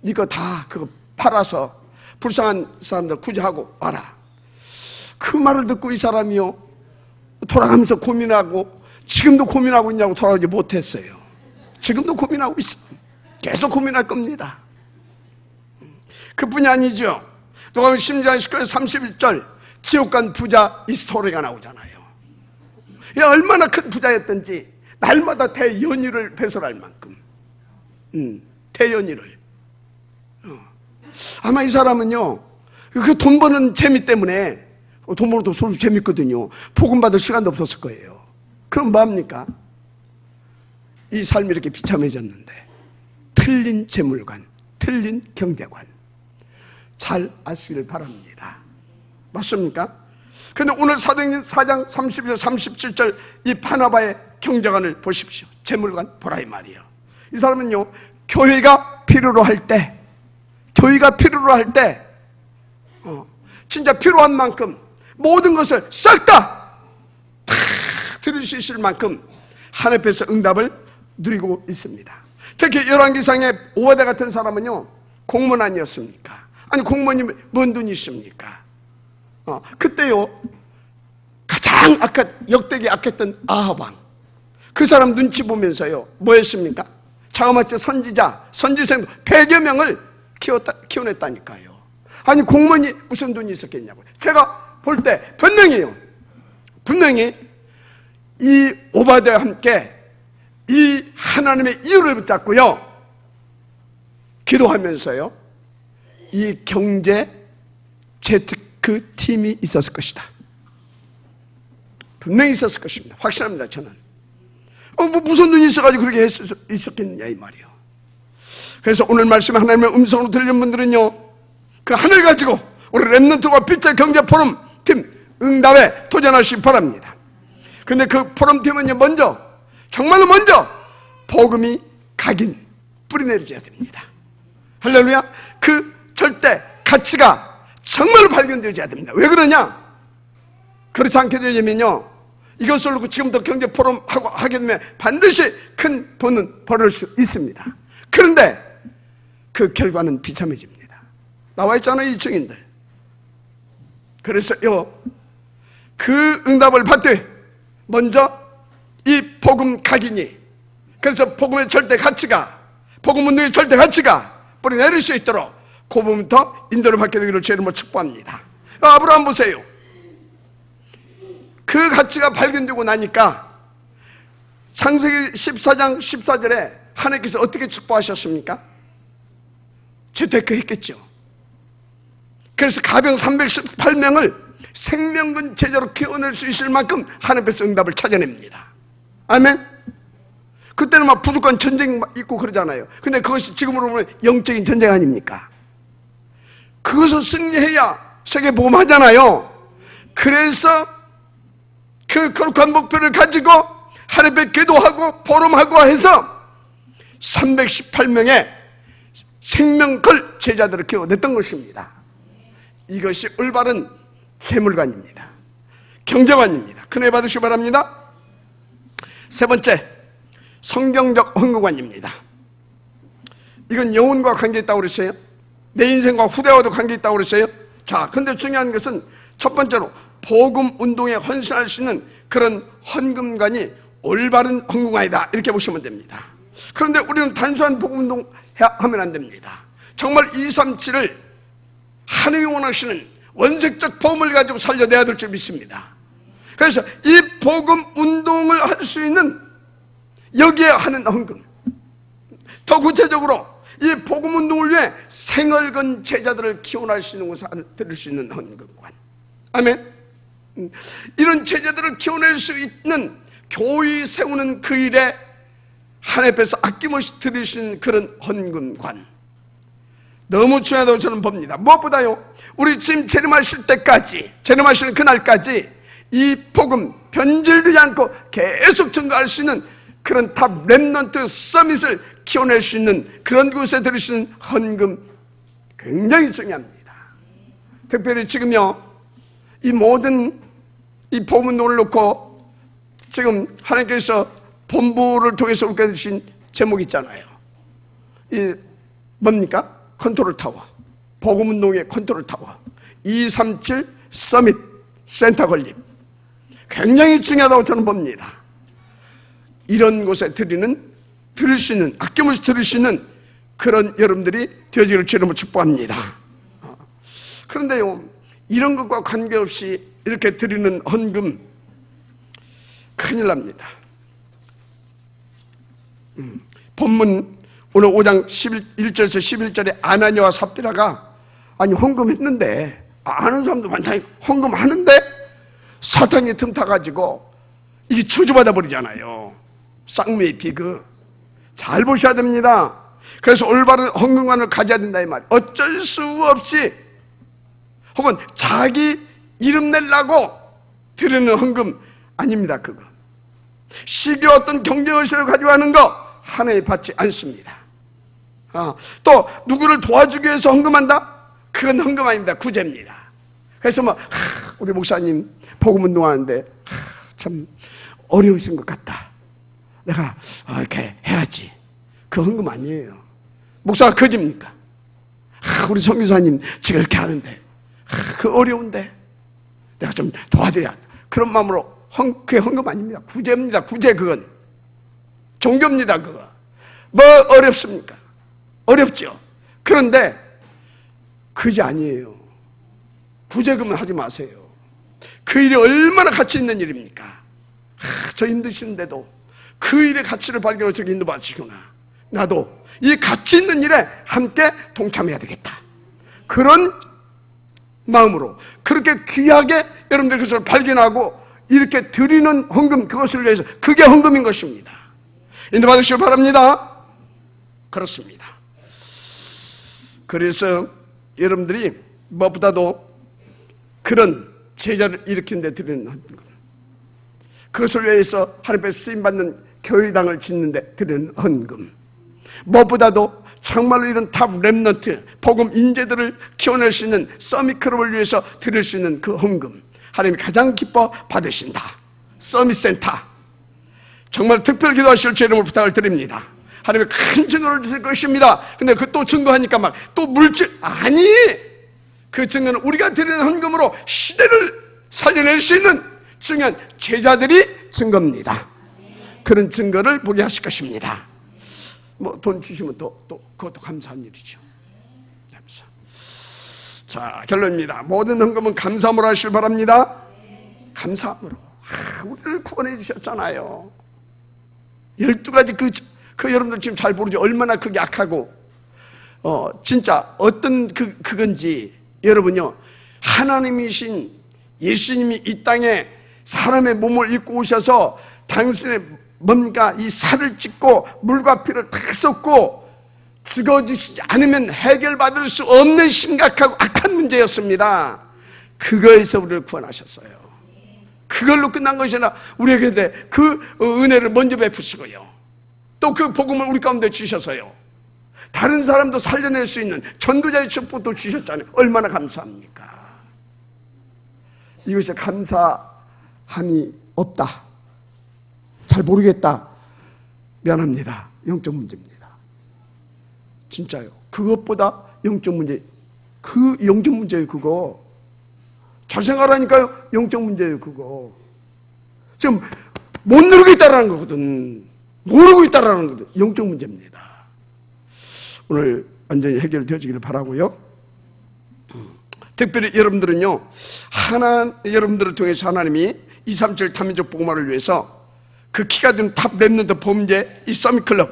이거 다 그거 팔아서 불쌍한 사람들 구제하고 와라. 그 말을 듣고 이 사람이요, 돌아가면서 고민하고, 지금도 고민하고 있냐고 돌아가지 못했어요. 지금도 고민하고 있어. 계속 고민할 겁니다. 그뿐이 아니죠. 누가복음 10장 19절 31절 지옥 간 부자 이 스토리가 나오잖아요. 얼마나 큰 부자였던지 날마다 대연유를 배설할 만큼 대연유를. 아마 이 사람은요, 그 돈 버는 재미 때문에, 돈 버는 도 서로 재밌거든요. 복음 받을 시간도 없었을 거예요. 그럼 뭐합니까? 이 삶이 이렇게 비참해졌는데 틀린 재물관, 틀린 경제관 잘 아시길 바랍니다. 맞습니까? 그런데 오늘 사도행전 4장 31절 37절 이 바나바의 경제관을 보십시오. 재물관 보라 이 말이에요. 이 사람은요, 교회가 필요로 할 때 진짜 필요한 만큼 모든 것을 싹 다 드릴 수 있을 만큼 하나님 앞에서 응답을 누리고 있습니다. 특히 열왕기상의 오바댜 같은 사람은요, 공무원 아니었습니까? 아니 공무원이 뭔 돈이 있습니까? 그때요, 가장 역대기 악했던 아합왕, 그 사람 눈치 보면서요 뭐 했습니까? 자그마치 선지생 100여 명을 키워냈다니까요. 아니 공무원이 무슨 돈이 있었겠냐고요. 제가 볼 때 분명히 이 오바댜와 함께 이 하나님의 이유를 붙잡고요, 기도하면서요, 이 경제 재테크 팀이 있었을 것이다. 분명히 있었을 것입니다. 확실합니다. 저는. 무슨 눈이 있어가지고 그렇게 있었겠느냐 이 말이요. 그래서 오늘 말씀 하나님의 음성으로 들리는 분들은요, 그 하늘 가지고 우리 렘넌트와 빛의 경제 포럼 팀 응답에 도전하시기 바랍니다. 근데 그 포럼 팀은요, 정말로 먼저 복음이 각인 뿌리내려져야 됩니다. 할렐루야. 그 절대 가치가 정말로 발견되어야 됩니다. 왜 그러냐? 그렇지 않게 되면요, 이것을 놓고 지금부터 경제 포럼 하게 되면 반드시 큰 돈은 벌을 수 있습니다. 그런데 그 결과는 비참해집니다. 나와 있잖아요, 2층인데. 그래서요, 그 응답을 받되 먼저 이 복음 각인이, 그래서 복음의 절대 가치가, 복음 운동의 절대 가치가 뿌리 내릴 수 있도록 그 부분부터 인도를 받게 되기를 제 이름으로 축복합니다. 아브라함 보세요. 그 가치가 발견되고 나니까 창세기 14장 14절에 하나님께서 어떻게 축복하셨습니까? 재테크했겠죠. 그래서 가병 318명을 생명근 제자로 키워낼 수 있을 만큼 하나님께서 응답을 찾아냅니다. 아멘. 그때는 막 부족한 전쟁 있고 그러잖아요. 근데 그것이 지금으로 보면 영적인 전쟁 아닙니까? 그것을 승리해야 세계복음 하잖아요. 그래서 그 거룩한 목표를 가지고 하나님께 기도하고 보름하고 해서 318명의 생명걸 제자들을 키워냈던 것입니다. 이것이 올바른 재물관입니다. 경제관입니다. 큰애 받으시기 바랍니다. 세 번째, 성경적 헌금관입니다. 이건 영혼과 관계있다고 그랬어요. 내 인생과 후대와도 관계있다고 그랬어요. 자, 그런데 중요한 것은 첫 번째로 복음 운동에 헌신할 수 있는 그런 헌금관이 올바른 헌금관이다, 이렇게 보시면 됩니다. 그런데 우리는 단순한 복음 운동 하면 안 됩니다. 정말 237을 하나님이 원하시는 원색적 복음을 가지고 살려내야 될 줄 믿습니다. 그래서 이 복음 운동을 할 수 있는 여기에 하는 헌금, 더 구체적으로 이 복음 운동을 위해 생얼건 제자들을 키워낼 수 있는 곳에 드릴 수 있는 헌금관. 아멘. 이런 제자들을 키워낼 수 있는 교회 세우는 그 일에 하나님 앞에서 아낌없이 드릴 수 있는 그런 헌금관, 너무 중요하다고 저는 봅니다. 무엇보다요, 우리 지금 재림하실 때까지, 재림하시는 그날까지 이 복음 변질되지 않고 계속 증가할 수 있는 그런 탑 렘넌트 서밋을 키워낼 수 있는 그런 곳에 드릴 수 있는 헌금 굉장히 중요합니다. 특별히 지금요, 이 모든 이 복음 운동을 놓고 지금 하나님께서 본부를 통해서 우리에게 주신 제목이 있잖아요. 이 뭡니까? 컨트롤 타워. 복음 운동의 컨트롤 타워. 237 서밋 센터 건립. 굉장히 중요하다고 저는 봅니다. 이런 곳에 드릴 수 있는, 아낌없이 드릴 수 있는 그런 여러분들이 되어지기를 주님으로 축복합니다. 그런데요, 이런 것과 관계없이 이렇게 드리는 헌금 큰일 납니다. 본문 오늘 5장 1절에서 11절에 아나니아와 삽비라가 아니 헌금했는데, 아는 사람도 많다니까 헌금하는데 사탄이 틈타가지고 이게 저주받아 버리잖아요. 쌍미 비그. 잘 보셔야 됩니다. 그래서 올바른 헌금관을 가져야 된다 이 말이에요. 어쩔 수 없이, 혹은 자기 이름 내려고 드리는 헌금 아닙니다. 그거 시기 어떤 경쟁의식을 가지고 하는 거 하나님 받지 않습니다. 또 누구를 도와주기 위해서 헌금한다? 그건 헌금 아닙니다. 구제입니다. 그래서 뭐 우리 목사님 복음 운동하는데 참 어려우신 것 같다, 내가 이렇게 해야지. 그 헌금 아니에요. 목사가 거짓입니까? 우리 선교사님 지금 이렇게 하는데 그 어려운데 내가 좀 도와드려야 돼. 그런 마음으로 그게 헌금 아닙니다. 구제입니다. 구제. 그건 종교입니다. 그거 뭐 어렵습니까? 어렵죠. 그런데 그게 아니에요. 구제금은 하지 마세요. 그 일이 얼마나 가치 있는 일입니까? 저 힘드시는데도 그 일의 가치를 발견해서 인도받으시구나. 나도 이 가치 있는 일에 함께 동참해야 되겠다. 그런 마음으로 그렇게 귀하게 여러분들 그것을 발견하고 이렇게 드리는 헌금, 그것을 위해서, 그게 헌금인 것입니다. 인도받으시기 바랍니다. 그렇습니다. 그래서 여러분들이 무엇보다도 그런 제자를 일으키는 데 드리는 헌금, 그것을 위해서 하나님 앞에 쓰임받는 교회당을 짓는 데 드리는 헌금, 무엇보다도 정말로 이런 탑 렘넌트 복음 인재들을 키워낼 수 있는 서밋 클럽을 위해서 드릴 수 있는 그 헌금, 하나님이 가장 기뻐 받으신다. 서밋 센터 정말 특별 기도하실 주 이름으로 부탁을 드립니다. 하나님이 큰 증거를 주실 것입니다. 근데 그 또 증거하니까 막 또 물질, 아니 그 증거는 우리가 드리는 헌금으로 시대를 살려낼 수 있는 중요한 제자들이 증거입니다. 그런 증거를 보게 하실 것입니다. 뭐 돈 주시면 또 그것도 감사한 일이죠. 감사. 자, 결론입니다. 모든 헌금은 감사함으로 하시길 바랍니다. 감사함으로. 우리를 구원해 주셨잖아요. 12가지 그 여러분들 지금 잘 모르죠. 얼마나 그게 악하고 진짜 어떤 그건지. 여러분요, 하나님이신 예수님이 이 땅에 사람의 몸을 입고 오셔서 당신의 뭔가 이 살을 찢고 물과 피를 다 쏟고 죽어주시지 않으면 해결받을 수 없는 심각하고 악한 문제였습니다. 그거에서 우리를 구원하셨어요. 그걸로 끝난 것이 아니라 우리에게 그 은혜를 먼저 베푸시고요, 또 그 복음을 우리 가운데 주셔서요, 다른 사람도 살려낼 수 있는 전도자의 축복도 주셨잖아요. 얼마나 감사합니까? 이것이 감사함이 없다, 잘 모르겠다, 미안합니다. 영적 문제입니다. 진짜요. 그것보다 영적 문제, 그 영적 문제예요. 그거 잘 생각하라니까요. 영적 문제예요. 그거 지금 못 누르고 있다라는 거거든. 모르고 있다라는 거거든. 영적 문제입니다. 오늘 완전히 해결되어지기를 바라고요. 특별히 여러분들은요, 여러분들을 통해서 하나님이 237 다민족 복음화를 위해서 그 키가 된 탑 랩런트 범죄 이 서밋 클럽,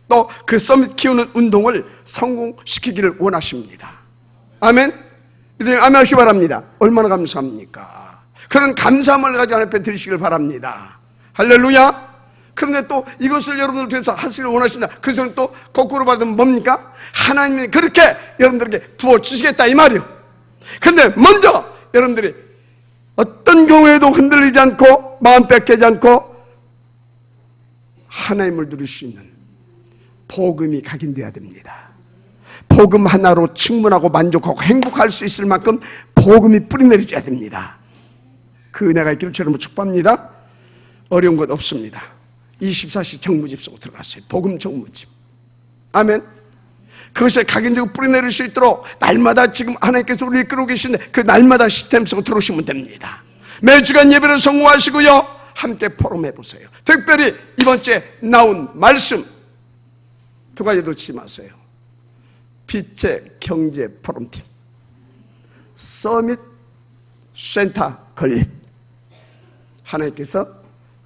또 그 서밋 키우는 운동을 성공시키기를 원하십니다. 아멘. 아멘 하시기 바랍니다. 얼마나 감사합니까? 그런 감사함을 가지고 하나님 앞에 드리시길 바랍니다. 할렐루야. 그런데 또 이것을 여러분들 통해서 하시길 원하신다. 그것은 또 거꾸로 받으면 뭡니까? 하나님이 그렇게 여러분들에게 부어주시겠다 이 말이요. 그런데 먼저 여러분들이 어떤 경우에도 흔들리지 않고 마음 뺏기지 않고 하나님을 누릴 수 있는 복음이 각인되어야 됩니다. 복음 하나로 충분하고 만족하고 행복할 수 있을 만큼 복음이 뿌리내려져야 됩니다. 그 은혜가 있기를 저는 축복합니다. 어려운 것 없습니다. 24시 정무집 속으로 들어갔어요. 복음 정무집. 아멘. 그것에 각인되고 뿌리내릴 수 있도록 날마다 지금 하나님께서 우리를 이끌고 계시는데 그 날마다 시스템 속으로 들어오시면 됩니다. 매주간 예배를 성공하시고요, 함께 포럼해보세요. 특별히 이번 주에 나온 말씀 두 가지 놓치지 마세요. 빛의 경제 포럼팀, 서밋 센터 건립. 하나님께서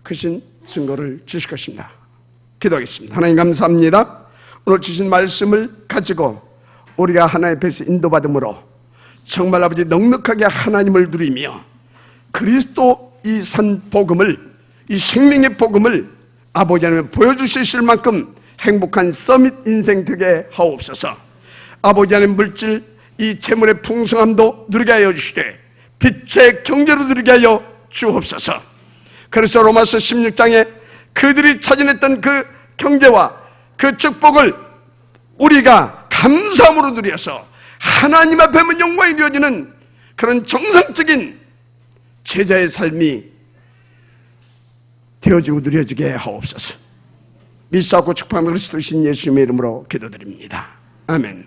크신 증거를 주실 것입니다. 기도하겠습니다. 하나님 감사합니다. 오늘 주신 말씀을 가지고 우리가 하나님 앞에서 인도받음으로 정말 아버지 넉넉하게 하나님을 누리며 그리스도 이 산 복음을, 이 생명의 복음을 아버지 하나님 보여줄 수 있을 만큼 행복한 서밋 인생 되게 하옵소서. 아버지 하나님 물질 이 재물의 풍성함도 누리게 하여 주시되 빛의 경제로 누리게 하여 주옵소서. 그래서 로마서 16장에 그들이 찾아냈던 그 경제와 그 축복을 우리가 감사함으로 누려서 하나님 앞에만 영광이 되어지는 그런 정상적인 제자의 삶이 되어지고 누려지게 하옵소서. 믿사옵고 축복하며 그리스도이신 예수님의 이름으로 기도드립니다. 아멘.